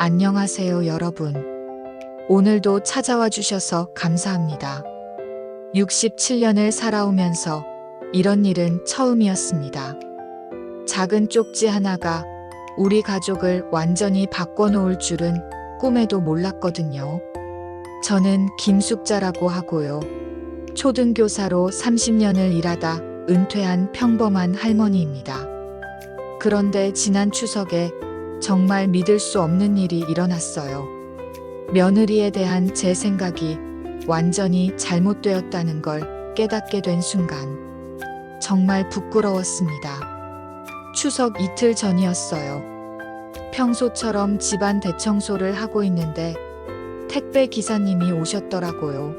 안녕하세요, 여러분. 오늘도 찾아와 주셔서 감사합니다. 67년을 살아오면서 이런 일은 처음이었습니다. 작은 쪽지 하나가 우리 가족을 완전히 바꿔놓을 줄은 꿈에도 몰랐거든요. 저는 김숙자라고 하고요. 초등교사로 30년을 일하다 은퇴한 평범한 할머니입니다. 그런데 지난 추석에 정말 믿을 수 없는 일이 일어났어요. 며느리에 대한 제 생각이 완전히 잘못되었다는 걸 깨닫게 된 순간 정말 부끄러웠습니다. 추석 이틀 전이었어요. 평소처럼 집안 대청소를 하고 있는데 택배 기사님이 오셨더라고요.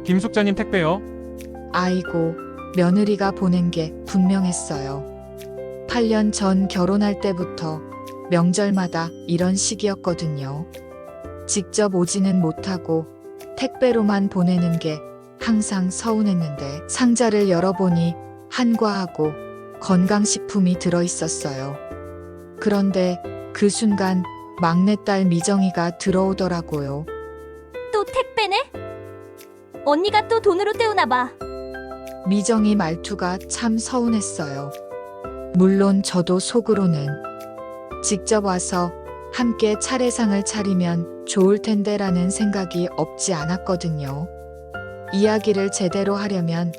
김숙자님 택배요? 아이고, 며느리가 보낸 게 분명했어요. 8년 전 결혼할 때부터 명절마다 이런 식이었거든요. 직접 오지는 못하고 택배로만 보내는 게 항상 서운했는데 상자를 열어보니 한과하고 건강식품이 들어있었어요. 그런데 그 순간 막내딸 미정이가 들어오더라고요. 또 택배네? 언니가 또 돈으로 때우나 봐. 미정이 말투가 참 서운했어요. 물론 저도 속으로는 직접 와서 함께 차례상을 차리면 좋을 텐데라는 생각이 없지 않았거든요. 이야기를 제대로 하려면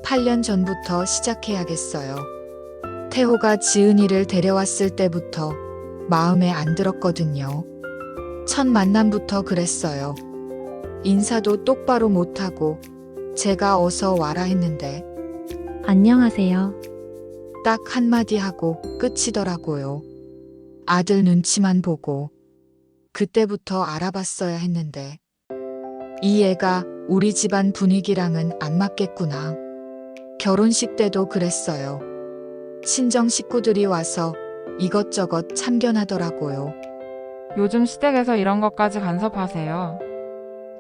8년 전부터 시작해야겠어요. 태호가 지은이를 데려왔을 때부터 마음에 안 들었거든요. 첫 만남부터 그랬어요. 인사도 똑바로 못하고 제가 어서 와라 했는데 안녕하세요. 딱 한마디 하고 끝이더라고요. 아들 눈치만 보고 그때부터 알아봤어야 했는데 이 애가 우리 집안 분위기랑은 안 맞겠구나. 결혼식 때도 그랬어요. 친정 식구들이 와서 이것저것 참견하더라고요. 요즘 시댁에서 이런 것까지 간섭하세요.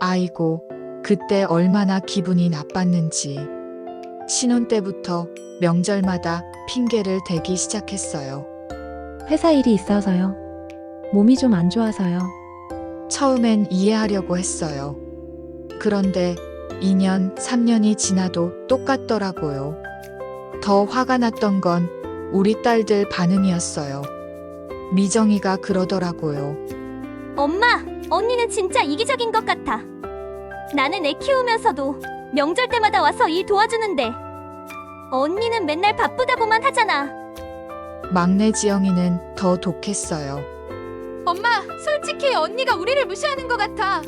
아이고, 그때 얼마나 기분이 나빴는지. 신혼 때부터 명절마다 핑계를 대기 시작했어요. 회사 일이 있어서요. 몸이 좀 안 좋아서요. 처음엔 이해하려고 했어요. 그런데 2년, 3년이 지나도 똑같더라고요. 더 화가 났던 건 우리 딸들 반응이었어요. 미정이가 그러더라고요. 엄마, 언니는 진짜 이기적인 것 같아. 나는 애 키우면서도 명절 때마다 와서 일 도와주는데 언니는 맨날 바쁘다고만 하잖아. 막내 지영이는 더 독했어요. 엄마, 솔직히 언니가 우리를 무시하는 것 같아.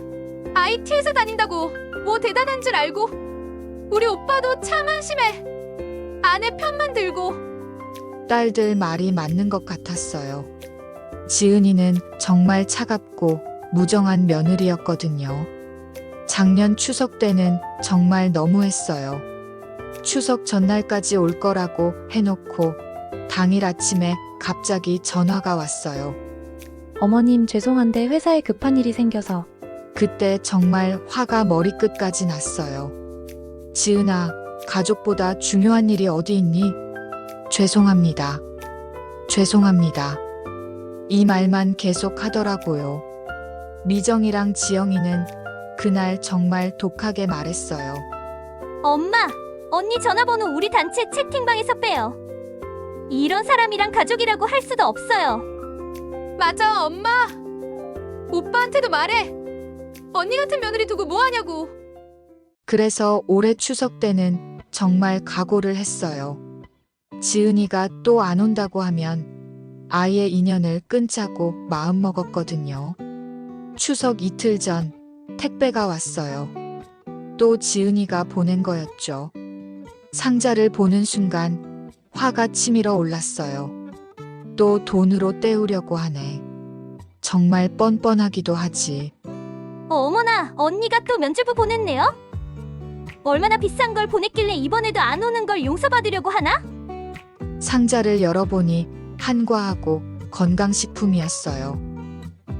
IT에서 다닌다고 뭐 대단한 줄 알고. 우리 오빠도 참 한심해. 아내 편만 들고. 딸들 말이 맞는 것 같았어요. 지은이는 정말 차갑고 무정한 며느리였거든요. 작년 추석 때는 정말 너무했어요. 추석 전날까지 올 거라고 해놓고 당일 아침에 갑자기 전화가 왔어요. 어머님 죄송한데 회사에 급한 일이 생겨서. 그때 정말 화가 머리끝까지 났어요. 지은아, 가족보다 중요한 일이 어디 있니? 죄송합니다. 죄송합니다. 이 말만 계속 하더라고요. 미정이랑 지영이는 그날 정말 독하게 말했어요. 엄마, 언니 전화번호 우리 단체 채팅방에서 빼요. 이런 사람이랑 가족이라고 할 수도 없어요. 맞아, 엄마. 오빠한테도 말해. 언니 같은 며느리 두고 뭐 하냐고. 그래서 올해 추석 때는 정말 각오를 했어요. 지은이가 또 안 온다고 하면 아이의 인연을 끊자고 마음먹었거든요. 추석 이틀 전 택배가 왔어요. 또 지은이가 보낸 거였죠. 상자를 보는 순간 화가 치밀어 올랐어요. 또 돈으로 때우려고 하네. 정말 뻔뻔하기도 하지. 어머나, 언니가 또 면죄부 보냈네요? 얼마나 비싼 걸 보냈길래 이번에도 안 오는 걸 용서받으려고 하나? 상자를 열어보니 한과하고 건강식품이었어요.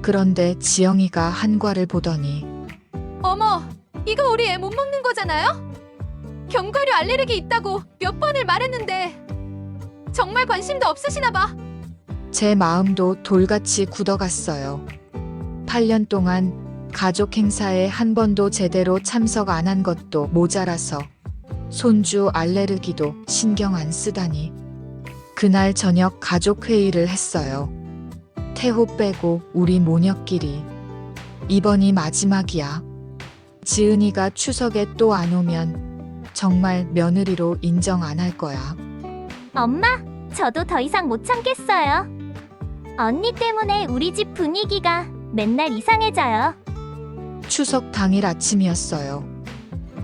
그런데 지영이가 한과를 보더니 어머, 이거 우리 애 못 먹는 거잖아요? 견과류 알레르기 있다고 몇 번을 말했는데 정말 관심도 없으시나 봐. 제 마음도 돌같이 굳어갔어요. 8년 동안 가족 행사에 한 번도 제대로 참석 안 한 것도 모자라서 손주 알레르기도 신경 안 쓰다니. 그날 저녁 가족 회의를 했어요. 태호 빼고 우리 모녀끼리. 이번이 마지막이야. 지은이가 추석에 또 안 오면 정말 며느리로 인정 안 할 거야. 엄마, 저도 더 이상 못 참겠어요. 언니 때문에 우리 집 분위기가 맨날 이상해져요. 추석 당일 아침이었어요.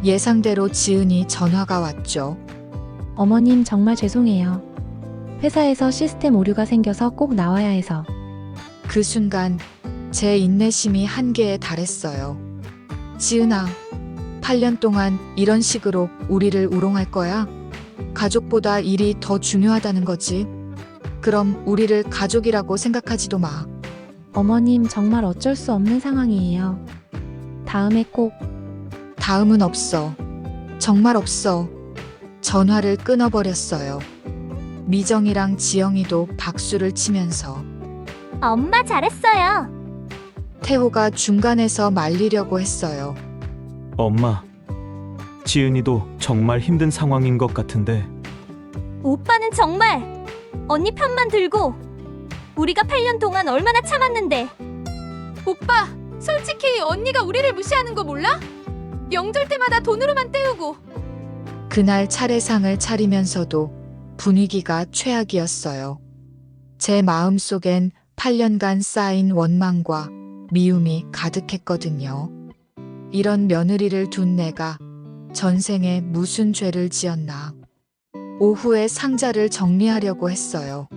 예상대로 지은이 전화가 왔죠. 어머님 정말 죄송해요. 회사에서 시스템 오류가 생겨서 꼭 나와야 해서. 그 순간 제 인내심이 한계에 달했어요. 지은아, 8년 동안 이런 식으로 우리를 우롱할 거야? 가족보다 일이 더 중요하다는 거지. 그럼 우리를 가족이라고 생각하지도 마. 어머님 정말 어쩔 수 없는 상황이에요. 다음에 꼭. 다음은 없어. 정말 없어. 전화를 끊어버렸어요. 미정이랑 지영이도 박수를 치면서. 엄마 잘했어요. 태호가 중간에서 말리려고 했어요. 엄마, 지은이도 정말 힘든 상황인 것 같은데. 오빠는 정말 언니 편만 들고 우리가 8년 동안 얼마나 참았는데. 오빠, 솔직히 언니가 우리를 무시하는 거 몰라? 명절 때마다 돈으로만 때우고. 그날 차례상을 차리면서도 분위기가 최악이었어요. 제 마음속엔 8년간 쌓인 원망과 미움이 가득했거든요. 이런 며느리를 둔 내가 전생에 무슨 죄를 지었나. 오후에 상자를 정리하려고 했어요.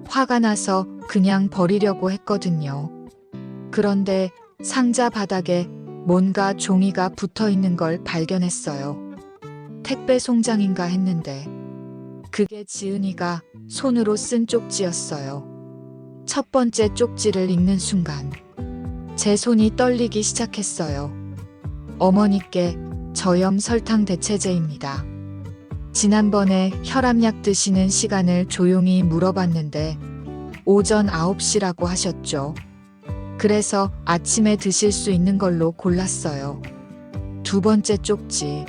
화가 나서 그냥 버리려고 했거든요. 그런데 상자 바닥에 뭔가 종이가 붙어 있는 걸 발견했어요. 택배 송장인가 했는데 그게 지은이가 손으로 쓴 쪽지였어요. 첫 번째 쪽지를 읽는 순간 제 손이 떨리기 시작했어요. 어머니께 저염 설탕 대체제입니다. 지난번에 혈압약 드시는 시간을 조용히 물어봤는데 오전 9시라고 하셨죠. 그래서 아침에 드실 수 있는 걸로 골랐어요. 두 번째 쪽지.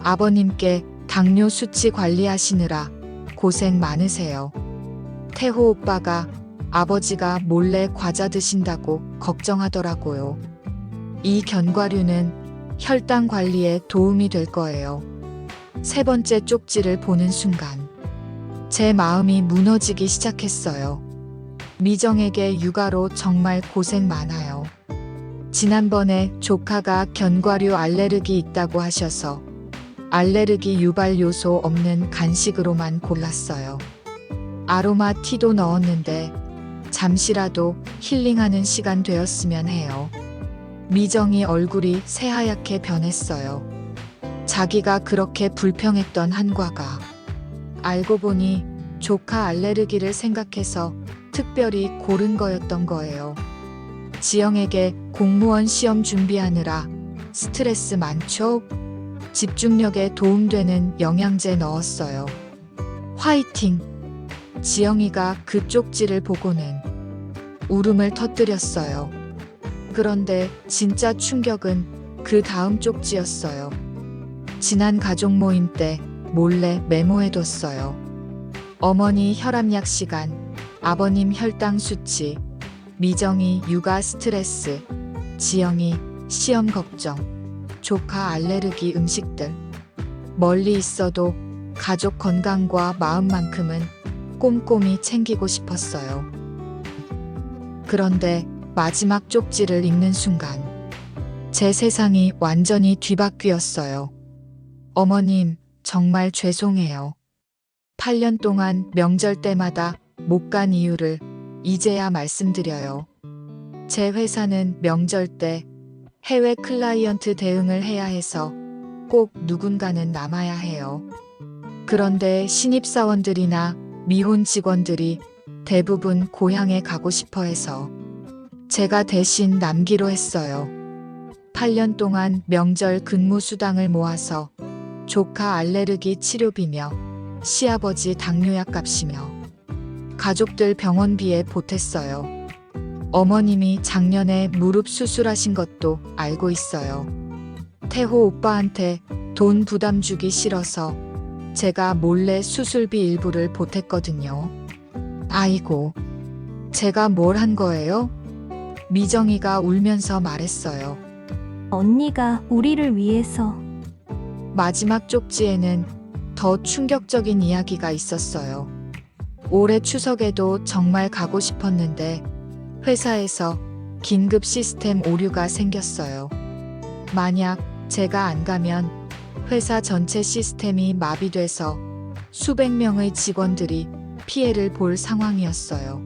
아버님께 당뇨 수치 관리하시느라 고생 많으세요. 태호 오빠가 아버지가 몰래 과자 드신다고 걱정하더라고요. 이 견과류는 혈당 관리에 도움이 될 거예요. 세 번째 쪽지를 보는 순간 제 마음이 무너지기 시작했어요. 미정에게 육아로 정말 고생 많아요. 지난번에 조카가 견과류 알레르기 있다고 하셔서 알레르기 유발 요소 없는 간식으로만 골랐어요. 아로마 티도 넣었는데 잠시라도 힐링하는 시간 되었으면 해요. 미정이 얼굴이 새하얗게 변했어요. 자기가 그렇게 불평했던 한과가 알고 보니 조카 알레르기를 생각해서 특별히 고른 거였던 거예요. 지영에게 공무원 시험 준비하느라 스트레스 많죠? 집중력에 도움되는 영양제 넣었어요. 화이팅! 지영이가 그 쪽지를 보고는 울음을 터뜨렸어요. 그런데 진짜 충격은 그 다음 쪽지였어요. 지난 가족 모임 때 몰래 메모해뒀어요. 어머니 혈압약 시간, 아버님 혈당 수치, 미정이 육아 스트레스, 지영이 시험 걱정, 조카 알레르기 음식들. 멀리 있어도 가족 건강과 마음만큼은 꼼꼼히 챙기고 싶었어요. 그런데 마지막 쪽지를 읽는 순간 제 세상이 완전히 뒤바뀌었어요. 어머님, 정말 죄송해요. 8년 동안 명절 때마다 못 간 이유를 이제야 말씀드려요. 제 회사는 명절 때 해외 클라이언트 대응을 해야 해서 꼭 누군가는 남아야 해요. 그런데 신입사원들이나 미혼 직원들이 대부분 고향에 가고 싶어 해서 제가 대신 남기로 했어요. 8년 동안 명절 근무수당을 모아서 조카 알레르기 치료비며 시아버지 당뇨약 값이며 가족들 병원비에 보탰어요. 어머님이 작년에 무릎 수술하신 것도 알고 있어요. 태호 오빠한테 돈 부담 주기 싫어서 제가 몰래 수술비 일부를 보탰거든요. 아이고, 제가 뭘 한 거예요? 미정이가 울면서 말했어요. 언니가 우리를 위해서. 마지막 쪽지에는 더 충격적인 이야기가 있었어요. 올해 추석에도 정말 가고 싶었는데 회사에서 긴급 시스템 오류가 생겼어요. 만약 제가 안 가면 회사 전체 시스템이 마비돼서 수백 명의 직원들이 피해를 볼 상황이었어요.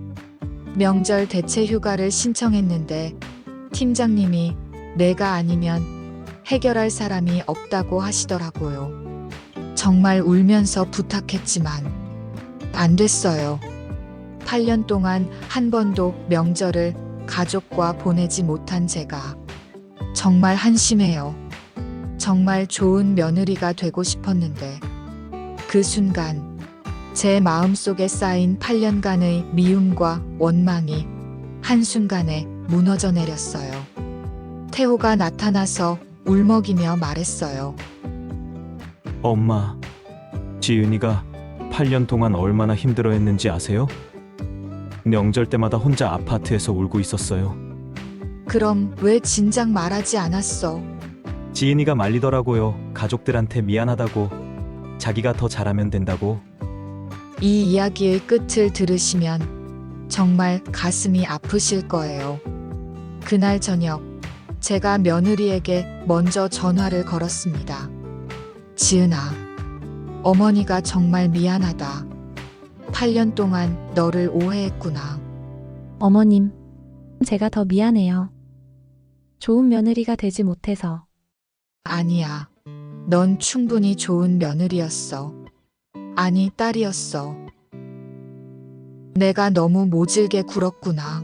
명절 대체 휴가를 신청했는데 팀장님이 내가 아니면 해결할 사람이 없다고 하시더라고요. 정말 울면서 부탁했지만 안 됐어요. 8년 동안 한 번도 명절을 가족과 보내지 못한 제가 정말 한심해요. 정말 좋은 며느리가 되고 싶었는데 그 순간 제 마음속에 쌓인 8년간의 미움과 원망이 한순간에 무너져 내렸어요. 태호가 나타나서 울먹이며 말했어요. 엄마, 지은이가 8년 동안 얼마나 힘들어했는지 아세요? 명절 때마다 혼자 아파트에서 울고 있었어요. 그럼 왜 진작 말하지 않았어? 지은이가 말리더라고요. 가족들한테 미안하다고, 자기가 더 잘하면 된다고. 이 이야기의 끝을 들으시면 정말 가슴이 아프실 거예요. 그날 저녁 제가 며느리에게 먼저 전화를 걸었습니다. 지은아, 어머니가 정말 미안하다. 8년 동안 너를 오해했구나. 어머님, 제가 더 미안해요. 좋은 며느리가 되지 못해서. 아니야. 넌 충분히 좋은 며느리였어. 아니, 딸이었어. 내가 너무 모질게 굴었구나.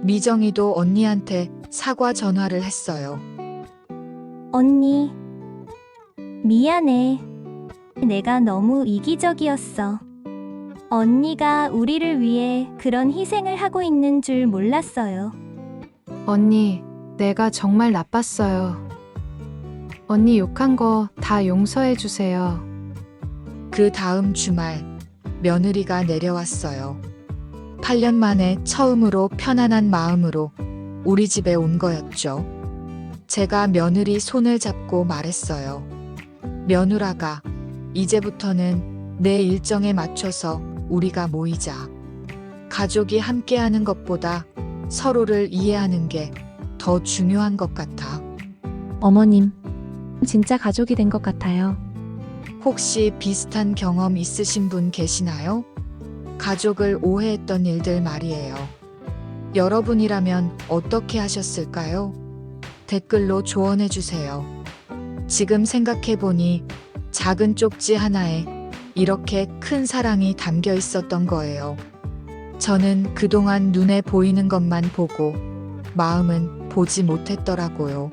미정이도 언니한테 사과 전화를 했어요. 언니, 미안해. 내가 너무 이기적이었어. 언니가 우리를 위해 그런 희생을 하고 있는 줄 몰랐어요. 언니, 내가 정말 나빴어요. 언니 욕한 거 다 용서해 주세요. 그 다음 주말 며느리가 내려왔어요. 8년 만에 처음으로 편안한 마음으로 우리 집에 온 거였죠. 제가 며느리 손을 잡고 말했어요. 며느라가, 이제부터는 내 일정에 맞춰서 우리가 모이자. 가족이 함께하는 것보다 서로를 이해하는 게 더 중요한 것 같아. 어머님, 진짜 가족이 된 것 같아요. 혹시 비슷한 경험 있으신 분 계시나요? 가족을 오해했던 일들 말이에요. 여러분이라면 어떻게 하셨을까요? 댓글로 조언해 주세요. 지금 생각해보니 작은 쪽지 하나에 이렇게 큰 사랑이 담겨 있었던 거예요. 저는 그동안 눈에 보이는 것만 보고 마음은 보지 못했더라고요.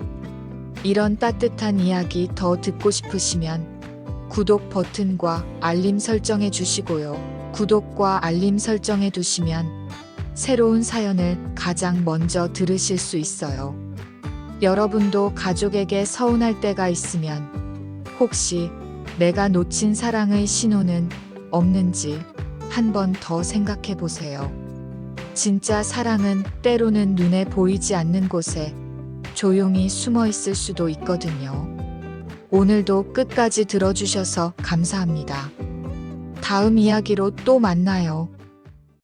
이런 따뜻한 이야기 더 듣고 싶으시면 구독 버튼과 알림 설정해 주시고요. 구독과 알림 설정해 두시면 새로운 사연을 가장 먼저 들으실 수 있어요. 여러분도 가족에게 서운할 때가 있으면 혹시 내가 놓친 사랑의 신호는 없는지 한 번 더 생각해 보세요. 진짜 사랑은 때로는 눈에 보이지 않는 곳에 조용히 숨어 있을 수도 있거든요. 오늘도 끝까지 들어주셔서 감사합니다. 다음 이야기로 또 만나요.